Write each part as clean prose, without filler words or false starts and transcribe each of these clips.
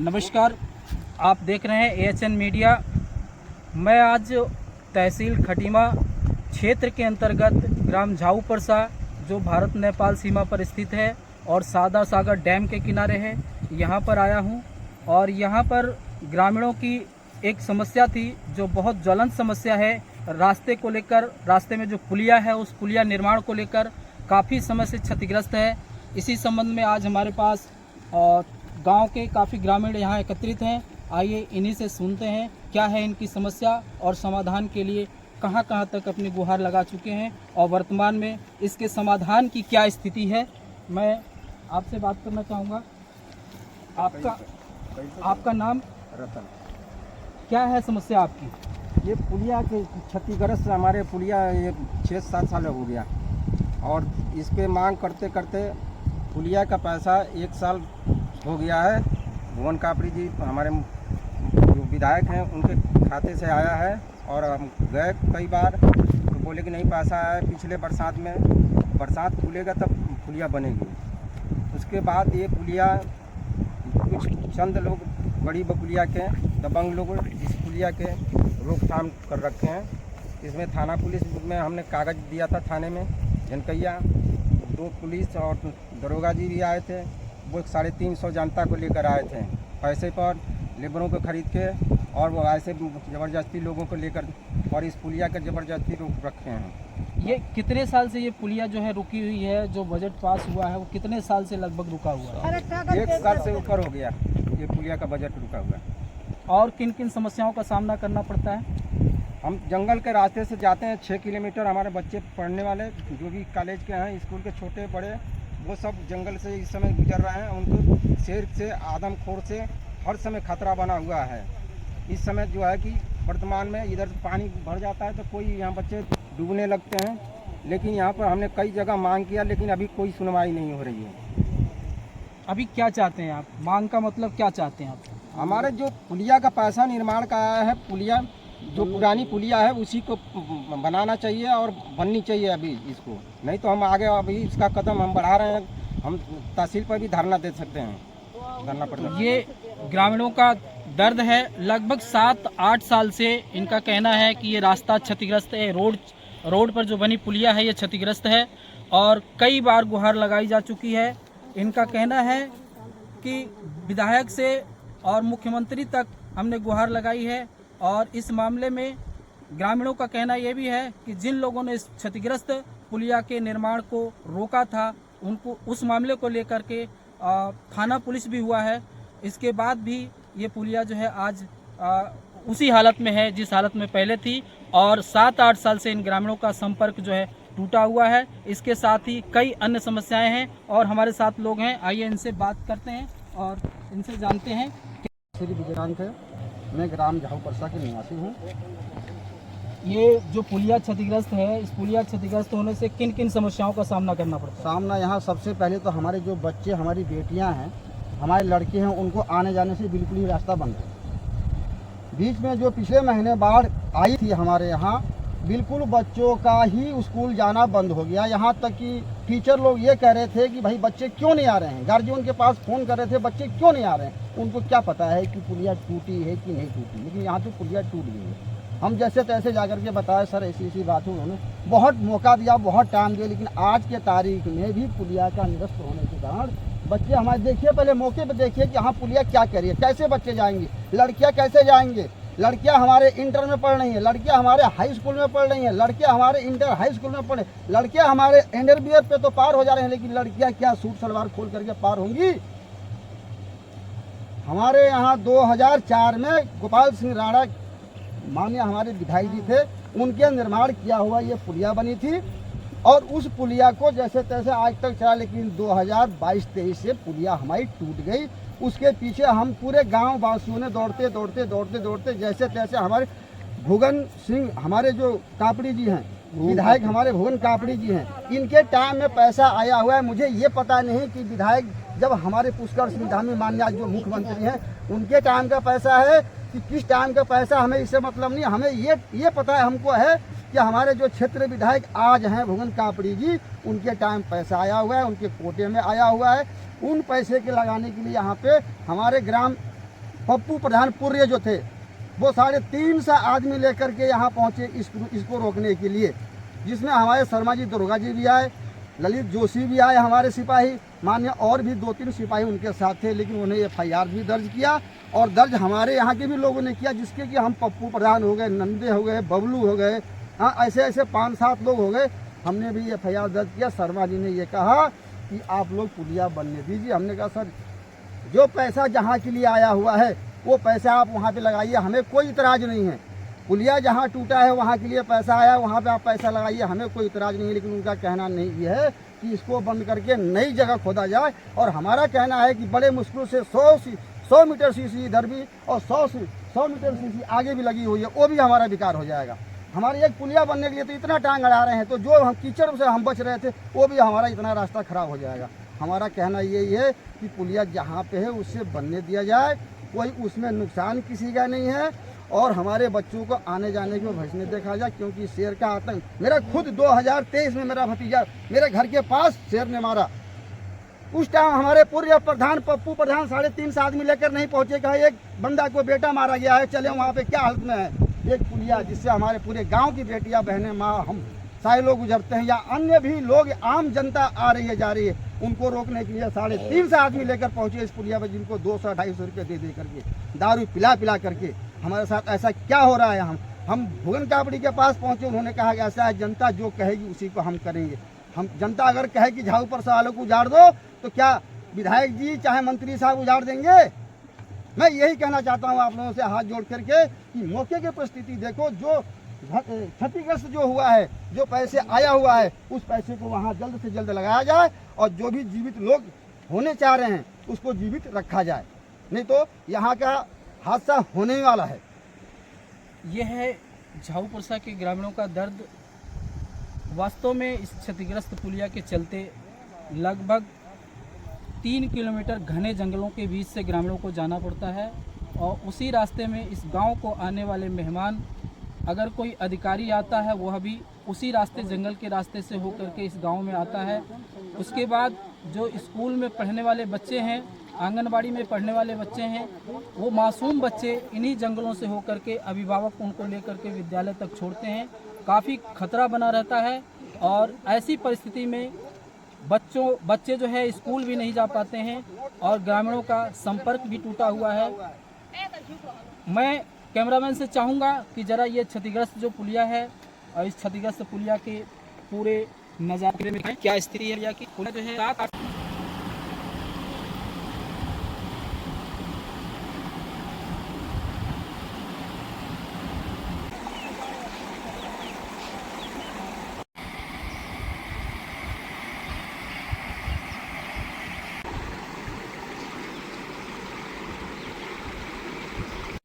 नमस्कार, आप देख रहे हैं AHN मीडिया। मैं आज तहसील खटीमा क्षेत्र के अंतर्गत ग्राम झाऊ परसा, जो भारत नेपाल सीमा पर स्थित है और सादा सागर डैम के किनारे है, यहाँ पर आया हूँ। और यहाँ पर ग्रामीणों की एक समस्या थी जो बहुत ज्वलंत समस्या है। रास्ते को लेकर, रास्ते में जो पुलिया है उस पुलिया निर्माण को लेकर काफ़ी समय से क्षतिग्रस्त है। इसी संबंध में आज हमारे पास गांव के काफ़ी ग्रामीण यहाँ एकत्रित हैं। आइए इन्हीं से सुनते हैं क्या है इनकी समस्या और समाधान के लिए कहां कहां तक अपनी गुहार लगा चुके हैं और वर्तमान में इसके समाधान की क्या स्थिति है। मैं आपसे बात करना चाहूँगा। आपका नाम? रतन। क्या है समस्या आपकी? ये पुलिया के क्षतिग्रस्त हमारे पुलिया ये 6-7 साल हो गया और इस पे मांग करते करते पुलिया का पैसा 1 साल हो गया है। भुवन कापड़ी जी हमारे जो विधायक हैं उनके खाते से आया है और हम गए कई बार तो बोले कि नहीं पैसा आया है। पिछले बरसात में बरसात खुलेगा तब पुलिया बनेगी। उसके बाद ये पुलिया कुछ चंद लोग बड़ी पुलिया के दबंग लोग इस पुलिया के रोकथाम कर रखे हैं। इसमें थाना पुलिस में हमने कागज़ दिया था थाने में जनकैया। 2 पुलिस और दरोगा जी भी आए थे। वो 350 जनता को लेकर आए थे पैसे पर, लेबरों को खरीद के, और वो ऐसे ज़बरदस्ती लोगों को लेकर और इस पुलिया का ज़बरदस्ती रोक रखे हैं। ये कितने साल से ये पुलिया जो है रुकी हुई है? जो बजट पास हुआ है वो कितने साल से लगभग रुका हुआ है? 1 साल से ऊपर हो गया ये पुलिया का बजट रुका हुआ है। और किन किन समस्याओं का सामना करना पड़ता है? हम जंगल के रास्ते से जाते हैं 6 किलोमीटर। हमारे बच्चे पढ़ने वाले जो भी कॉलेज के हैं, स्कूल के छोटे बड़े, वो सब जंगल से इस समय गुजर रहे हैं। उनको शेर से, आदमखोर से हर समय खतरा बना हुआ है। इस समय जो है कि वर्तमान में इधर पानी भर जाता है तो कोई यहाँ बच्चे डूबने लगते हैं। लेकिन यहाँ पर हमने कई जगह मांग किया लेकिन अभी कोई सुनवाई नहीं हो रही है। अभी क्या चाहते हैं आप? मांग का मतलब क्या चाहते हैं आप? हमारे जो पुलिया का पैसा निर्माण का आया है, पुलिया जो पुरानी पुलिया है उसी को बनाना चाहिए और बननी चाहिए अभी इसको। नहीं तो हम आगे अभी इसका कदम हम बढ़ा रहे हैं। हम तहसील पर भी धरना दे सकते हैं, धरना पड़ता है। ये ग्रामीणों का दर्द है। लगभग 7-8 साल से इनका कहना है कि ये रास्ता क्षतिग्रस्त है। रोड पर जो बनी पुलिया है ये क्षतिग्रस्त है और कई बार गुहार लगाई जा चुकी है। इनका कहना है कि विधायक से और मुख्यमंत्री तक हमने गुहार लगाई है और इस मामले में ग्रामीणों का कहना यह भी है कि जिन लोगों ने इस क्षतिग्रस्त पुलिया के निर्माण को रोका था उनको उस मामले को लेकर के थाना पुलिस भी हुआ है। इसके बाद भी ये पुलिया जो है आज उसी हालत में है जिस हालत में पहले थी और 7-8 साल से इन ग्रामीणों का संपर्क जो है टूटा हुआ है। इसके साथ ही कई अन्य समस्याएं हैं और हमारे साथ लोग हैं। आइए इनसे बात करते हैं और इनसे जानते हैं। श्री विजयकांत है, मैं ग्राम झाऊ परसा के निवासी हूँ। ये जो पुलिया क्षतिग्रस्त है, इस पुलिया क्षतिग्रस्त होने से किन किन समस्याओं का सामना करना पड़ता है? सामना यहाँ सबसे पहले तो हमारे जो बच्चे, हमारी बेटियाँ हैं, हमारे लड़के हैं, उनको आने जाने से बिल्कुल ही रास्ता बंद है। बीच में जो पिछले महीने बाढ़ आई थी हमारे यहाँ, बिल्कुल बच्चों का ही स्कूल जाना बंद हो गया। यहाँ तक कि टीचर लोग ये कह रहे थे कि भाई बच्चे क्यों नहीं आ रहे हैं। गार्जियन के पास फ़ोन कर रहे थे, बच्चे क्यों नहीं आ रहे हैं। उनको क्या पता है कि पुलिया टूटी है कि नहीं टूटी, लेकिन यहाँ तो पुलिया टूट गई है। हम जैसे तैसे जाकर के बताया सर ऐसी बात हो। उन्होंने बहुत मौका दिया, बहुत टाइम दिया, लेकिन आज के तारीख में भी पुलिया का निरस्त होने के कारण बच्चे हमारे, देखिए पहले मौके पर देखिए कि हाँ पुलिया क्या कर रही है, कैसे बच्चे जाएंगे, लड़कियाँ कैसे जाएंगे। लड़कियां हमारे इंटर में पढ़ रही हैं, लड़कियां हमारे हाई स्कूल में पढ़ रही हैं, लड़कियां हमारे इंटर हाई स्कूल में पढ़े, लड़कियां हमारे इंटरमीडिएट पे तो पार हो जा रहे हैं, लेकिन लड़कियां क्या सूट सलवार खोल करके पार होंगी। हमारे यहाँ 2004 में गोपाल सिंह राणा माननीय हमारे विधायक जी थे, उनके निर्माण किया हुआ ये पुलिया बनी थी और उस पुलिया को जैसे तैसे आज तक चला, लेकिन 2022-23 से पुलिया हमारी टूट गई। उसके पीछे हम पूरे गांव वासियों ने दौड़ते जैसे तैसे हमारे भुवन सिंह, हमारे जो कापड़ी जी हैं, विधायक हमारे भुवन कापड़ी जी हैं, इनके टाइम में पैसा आया हुआ है। मुझे ये पता नहीं कि विधायक जब हमारे पुष्कर सिंह धामी माननीय जो मुख्यमंत्री हैं उनके टाइम का पैसा है कि किस टाइम का पैसा, हमें इससे मतलब नहीं। हमें ये पता है, हमको है कि हमारे जो क्षेत्र विधायक आज हैं भुवन कापड़ी जी, उनके टाइम पैसा आया हुआ है, उनके कोटे में आया हुआ है। उन पैसे के लगाने के लिए यहाँ पे हमारे ग्राम पप्पू प्रधानपुर जो थे वो 350 आदमी लेकर के यहाँ पहुँचे इसको रोकने के लिए, जिसमें हमारे शर्मा जी दरोगा जी भी आए, ललित जोशी भी आए, हमारे सिपाही मान्य, और भी 2-3 सिपाही उनके साथ थे। लेकिन उन्हें FIR भी दर्ज किया और दर्ज हमारे यहाँ के भी लोगों ने किया, जिसके कि हम पप्पू प्रधान हो गए, नंदे हो गए, बबलू हो गए, हाँ ऐसे 5-7 लोग हो गए। हमने भी FIR दर्ज किया। शर्मा जी ने ये कहा कि आप लोग पुलिया बनने दीजिए। हमने कहा सर जो पैसा जहाँ के लिए आया हुआ है वो पैसा आप वहाँ पे लगाइए, हमें कोई इतराज़ नहीं है। पुलिया जहाँ टूटा है वहाँ के लिए पैसा आया, वहाँ पे आप पैसा लगाइए, हमें कोई इतराज़ नहीं है। लेकिन उनका कहना नहीं ये है कि इसको बंद करके नई जगह खोदा जाए। और हमारा कहना है कि बड़े मुश्किल से 100 मीटर सीसी इधर भी और 100 मीटर सीसी आगे भी लगी हुई है, वो भी हमारा बेकार हो जाएगा। हमारे एक पुलिया बनने के लिए तो इतना टांग अड़ा रहे हैं, तो जो हम कीचड़ से हम बच रहे थे वो भी हमारा इतना रास्ता खराब हो जाएगा। हमारा कहना यही है कि पुलिया जहाँ पे है उससे बनने दिया जाए, कोई उसमें नुकसान किसी का नहीं है, और हमारे बच्चों को आने जाने में भजने देखा जाए। क्योंकि शेर का आतंक, मेरा खुद 2023 में मेरा भतीजा मेरे घर के पास शेर ने मारा। उस टाइम हमारे पूर्व प्रधान पप्पू प्रधान 350 आदमी लेकर नहीं पहुँचे, कहा एक बंदा को बेटा मारा गया है, चले वहाँ पे क्या हालत में है। एक पुलिया जिससे हमारे पूरे गांव की बेटियां बहनें माँ हम सारे लोग गुजरते हैं, या अन्य भी लोग आम जनता आ रही है जा रही है, उनको रोकने के लिए 350 आदमी लेकर पहुंचे इस पुलिया पर, जिनको 200-250 रुपये दे करके दारू पिला करके। हमारे साथ ऐसा क्या हो रहा है। हम भुवन कापड़ी के पास पहुंचे, उन्होंने कहा कि ऐसा है जनता जो कहेगी उसी को हम करेंगे। हम जनता अगर कहे कि झाऊ पर सालों को उजाड़ दो तो क्या विधायक जी चाहे मंत्री साहब उजाड़ देंगे। मैं यही कहना चाहता हूँ आप लोगों से हाथ जोड़ करके कि मौके की परिस्थिति देखो, जो क्षतिग्रस्त जो हुआ है, जो पैसे आया हुआ है, उस पैसे को वहाँ जल्द से जल्द लगाया जाए, और जो भी जीवित लोग होने चाह रहे हैं उसको जीवित रखा जाए, नहीं तो यहाँ का हादसा होने वाला है। यह है झाऊपुरसा के ग्रामीणों का दर्द। वास्तव में इस क्षतिग्रस्त पुलिया के चलते लगभग 3 किलोमीटर घने जंगलों के बीच से ग्रामीणों को जाना पड़ता है, और उसी रास्ते में इस गांव को आने वाले मेहमान, अगर कोई अधिकारी आता है वह भी उसी रास्ते जंगल के रास्ते से होकर के इस गांव में आता है। उसके बाद जो स्कूल में पढ़ने वाले बच्चे हैं, आंगनबाड़ी में पढ़ने वाले बच्चे हैं, वो मासूम बच्चे इन्हीं जंगलों से होकर के अभिभावक उनको लेकर के विद्यालय तक छोड़ते हैं। काफ़ी खतरा बना रहता है, और ऐसी परिस्थिति में बच्चे जो है स्कूल भी नहीं जा पाते हैं, और ग्रामीणों का संपर्क भी टूटा हुआ है। मैं कैमरामैन से चाहूँगा कि ज़रा ये क्षतिग्रस्त जो पुलिया है, और इस क्षतिग्रस्त पुलिया के पूरे नज़ारे में क्या स्थिति है पुलिया की। पुलिया जो है 7-8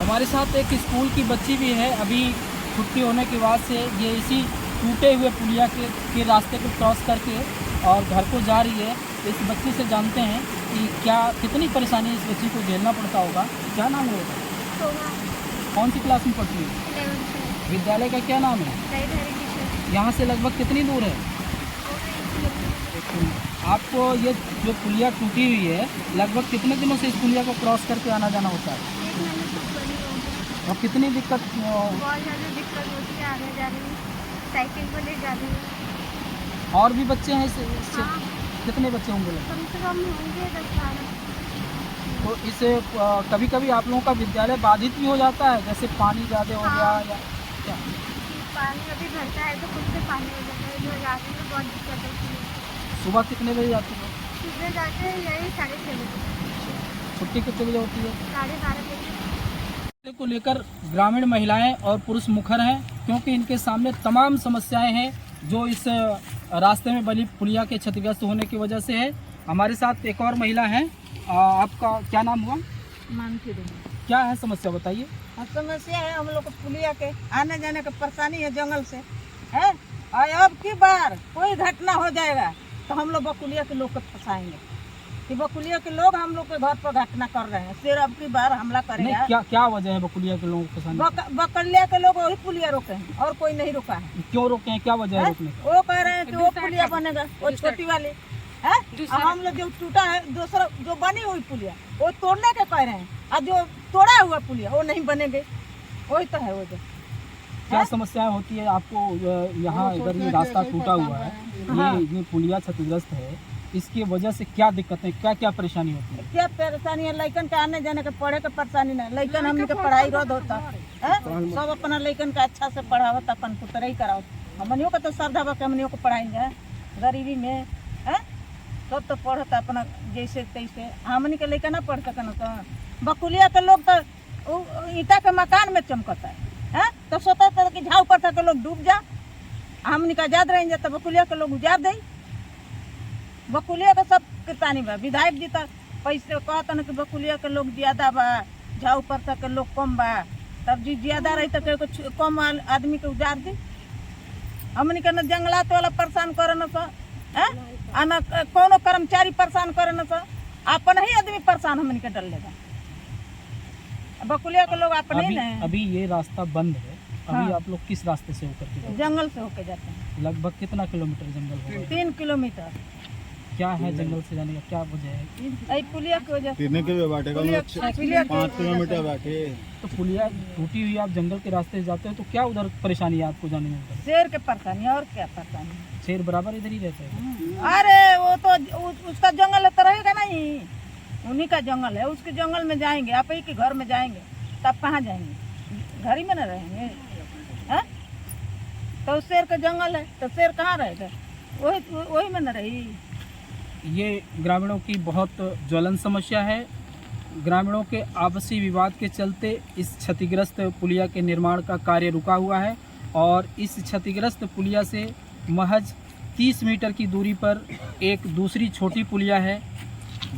हमारे साथ एक स्कूल की बच्ची भी है। अभी छुट्टी होने के बाद से ये इसी टूटे हुए पुलिया के रास्ते को क्रॉस करके और घर को जा रही है। इस बच्ची से जानते हैं कि कितनी परेशानी इस बच्ची को झेलना पड़ता होगा। क्या नाम है? कौन सी क्लास में पढ़ती है? विद्यालय का क्या नाम है? यहाँ से लगभग कितनी दूर है? आपको ये जो पुलिया टूटी हुई है, लगभग कितने दिनों से इस पुलिया को क्रॉस करके आना जाना होता है? और कितनी दिक्कत? बहुत ज़्यादा दिक्कत होती है, आने जाने में, साइकिल पर ले जाने में। और भी बच्चे हैं हाँ। कितने बच्चे होंगे? कम से कम होंगे 10-12। तो इससे कभी कभी आप लोगों का विद्यालय बाधित भी हो जाता है, जैसे पानी ज़्यादा हो गया या क्या? पानी अभी भरता है तो खुद से पानी हो जाता है, जो जाने में बहुत दिक्कत होती है। सुबह कितने बजे जाती है? सुबह जाते हैं यही 6:30 बजे। छुट्टी कितने बजे होती है? 12:30 बजे। को लेकर ग्रामीण महिलाएं और पुरुष मुखर हैं, क्योंकि इनके सामने तमाम समस्याएं हैं जो इस रास्ते में बनी पुलिया के क्षतिग्रस्त होने की वजह से है। हमारे साथ एक और महिला है। आपका क्या नाम हुआ? मानती रही। क्या है समस्या बताइए। समस्या है हम लोग को पुलिया के आने जाने का परेशानी है जंगल से है, और अब की बार कोई घटना हो जाएगा तो हम लोग बकुलिया के लोग को फंसाएंगे कि बकुलिया के लोग हम लोग के घर पर घटना कर रहे हैं। फिर अब की बार हमला करेगा। क्या वजह है बकुलिया के लोगों को फंसाने? बकुलिया के लोग वही पुलिया रोके हैं और कोई नहीं रुका है। क्यों रोके हैं? क्या वजह है रोकने? वो कह रहे हैं कि वो पुलिया बनेगा, वो छोटी वाली हैं? और हम लोग जो टूटा है दूसरा जो बनी हुई पुलिया वो तोड़ने के कह रहे हैं, और जो तोड़ा हुआ पुलिया वो नहीं बनेंगे। वही तो है वो जो क्या समस्याएं होती है आपको यहाँ इधर ये रास्ता टूटा हुआ है, ये पुलिया क्षतिग्रस्त है, इसकी वजह से क्या दिक्कतें, क्या क्या परेशानी होती है? क्या परेशानी है? लइकन के आने जाने के पढ़े के परेशानी नहीं, लइकन हमने के पढ़ाई रद्द होता है, सब अपना लइकन का अच्छा से पढ़ावत, अपन पुतरई कराओ। हमनियों का तो श्रद्धा बा के हमनियों को पढ़ाएंगे गरीबी में है, सब तो पढ़ता अपना जैसे तैसे, हमनी के लइका ना पढ़ सकन। तो बकुलिया के लोग तो ईटा के मकान में चमकता है, तो सोचता था कि झाव पर के लोग डूब जा, हमनी का आजाद रहेंगे तो बकुलिया के लोग उजाड़ दे। बकुलिया का सब किसानी बा, विधायक जी तो पैसे कहता न कि बकुलिया के लोग ज्यादा बा, झाव पर के लोग कम बा, तब जी ज्यादा रही तो कम आदमी के उजाड़ दी। हमनी के न जंगलात वाला परेशान करे न सा, न कोनो कर्मचारी परेशान करे न सा, अपन ही आदमी परेशान हमनी के डर लेगा। बकुलिया के लोग अपने ही नहीं। अभी ये रास्ता बंद है, अभी हाँ। आप लोग किस रास्ते से होकर के जाते जंगल से होके जाते हैं, हैं? लगभग कितना किलोमीटर जंगल होगा? 3 किलोमीटर। क्या है जंगल से जाने का क्या वजह है? आई पुलिया की वजह से। कितने के बाटे का पुलिया की 5 किलोमीटर बाटे। तो पुलिया टूटी हुई, आप जंगल के रास्ते से जाते हो तो क्या उधर परेशानी है आपको जाने में? उधर शेर के परेशानी और क्या परेशानी? शेर बराबर इधर ही रहते हैं। अरे वो तो उसका जंगल है तो रहेगा नहीं, उन्हीं का जंगल है, उसके जंगल में जाएंगे, आप ही के घर में जाएंगे तब कहाँ जाएंगे? घर ही में न रहेंगे है? तो शेर का जंगल है तो शेर कहाँ रहेगा? वही में न रही। ये ग्रामीणों की बहुत ज्वलन समस्या है। ग्रामीणों के आपसी विवाद के चलते इस क्षतिग्रस्त पुलिया के निर्माण का कार्य रुका हुआ है और इस क्षतिग्रस्त पुलिया से महज 30 मीटर की दूरी पर एक दूसरी छोटी पुलिया है।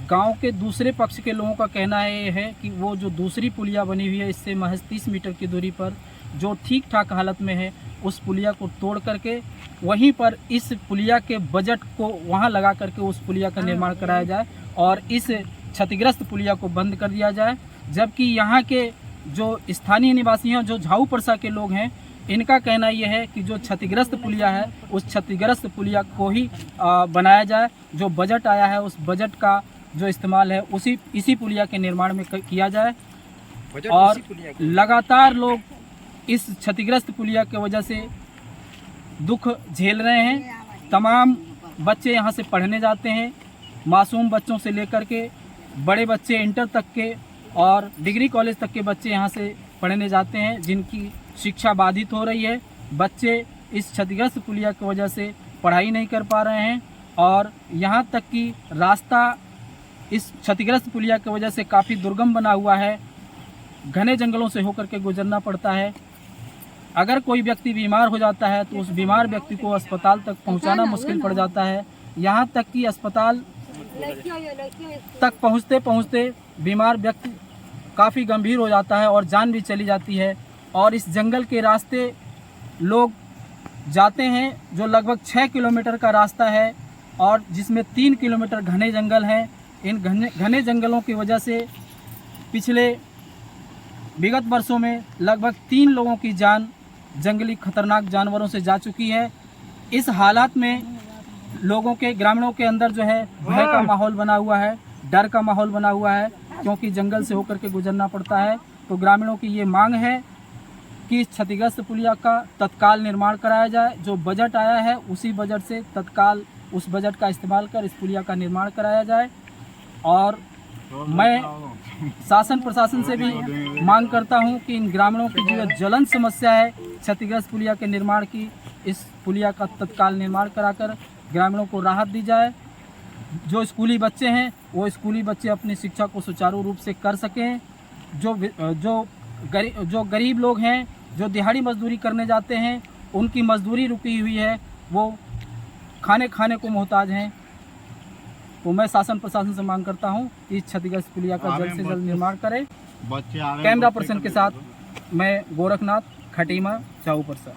गांव के दूसरे पक्ष के लोगों का कहना है कि वो जो दूसरी पुलिया बनी हुई है इससे महज 30 मीटर की दूरी पर जो ठीक ठाक हालत में है उस पुलिया को तोड़ करके वहीं पर इस पुलिया के बजट को वहां लगा करके उस पुलिया का निर्माण कराया जाए और इस क्षतिग्रस्त पुलिया को बंद कर दिया जाए। जबकि यहाँ के जो स्थानीय निवासी हैं, जो झाऊ परसा के लोग हैं, इनका कहना यह है कि जो क्षतिग्रस्त पुलिया है उस क्षतिग्रस्त पुलिया को ही बनाया जाए। जो बजट आया है उस बजट का जो इस्तेमाल है इसी पुलिया के निर्माण में किया जाए। और लगातार लोग इस क्षतिग्रस्त पुलिया की वजह से दुख झेल रहे हैं। तमाम बच्चे यहाँ से पढ़ने जाते हैं, मासूम बच्चों से लेकर के बड़े बच्चे इंटर तक के और डिग्री कॉलेज तक के बच्चे यहाँ से पढ़ने जाते हैं, जिनकी शिक्षा बाधित हो रही है। बच्चे इस क्षतिग्रस्त पुलिया की वजह से पढ़ाई नहीं कर पा रहे हैं और यहाँ तक कि रास्ता इस क्षतिग्रस्त पुलिया की वजह से काफ़ी दुर्गम बना हुआ है। घने जंगलों से होकर के गुजरना पड़ता है। अगर कोई व्यक्ति बीमार हो जाता है तो उस बीमार व्यक्ति को अस्पताल तक पहुंचाना मुश्किल पड़ जाता है। यहाँ तक कि अस्पताल तक पहुँचते पहुँचते बीमार व्यक्ति काफ़ी गंभीर हो जाता है और जान भी चली जाती है। और इस जंगल के रास्ते लोग जाते हैं जो लगभग 6 किलोमीटर का रास्ता है और जिसमें 3 किलोमीटर घने जंगल हैं। इन घने जंगलों की वजह से पिछले विगत वर्षों में लगभग 3 लोगों की जान जंगली खतरनाक जानवरों से जा चुकी है। इस हालात में लोगों के, ग्रामीणों के अंदर जो है भय का माहौल बना हुआ है, डर का माहौल बना हुआ है, क्योंकि जंगल से होकर के गुजरना पड़ता है। तो ग्रामीणों की ये मांग है कि इस क्षतिग्रस्त पुलिया का तत्काल निर्माण कराया जाए। जो बजट आया है उसी बजट से तत्काल उस बजट का इस्तेमाल कर इस पुलिया का निर्माण कराया जाए। और मैं शासन प्रशासन से भी मांग करता हूं कि इन ग्रामीणों की जो ज्वलन समस्या है क्षतिग्रस्त पुलिया के निर्माण की, इस पुलिया का तत्काल निर्माण कराकर ग्रामीणों को राहत दी जाए। जो स्कूली बच्चे हैं वो स्कूली बच्चे अपनी शिक्षा को सुचारू रूप से कर सकें। जो गरीब लोग हैं, जो दिहाड़ी मजदूरी करने जाते हैं, उनकी मजदूरी रुकी हुई है, वो खाने को मोहताज हैं। तो मैं शासन प्रशासन से मांग करता हूं कि इस क्षतिग्रस्त पुलिया का जल्द से जल्द निर्माण करें। कैमरा पर्सन के साथ मैं गोरखनाथ, खटीमा, झाऊ परसा।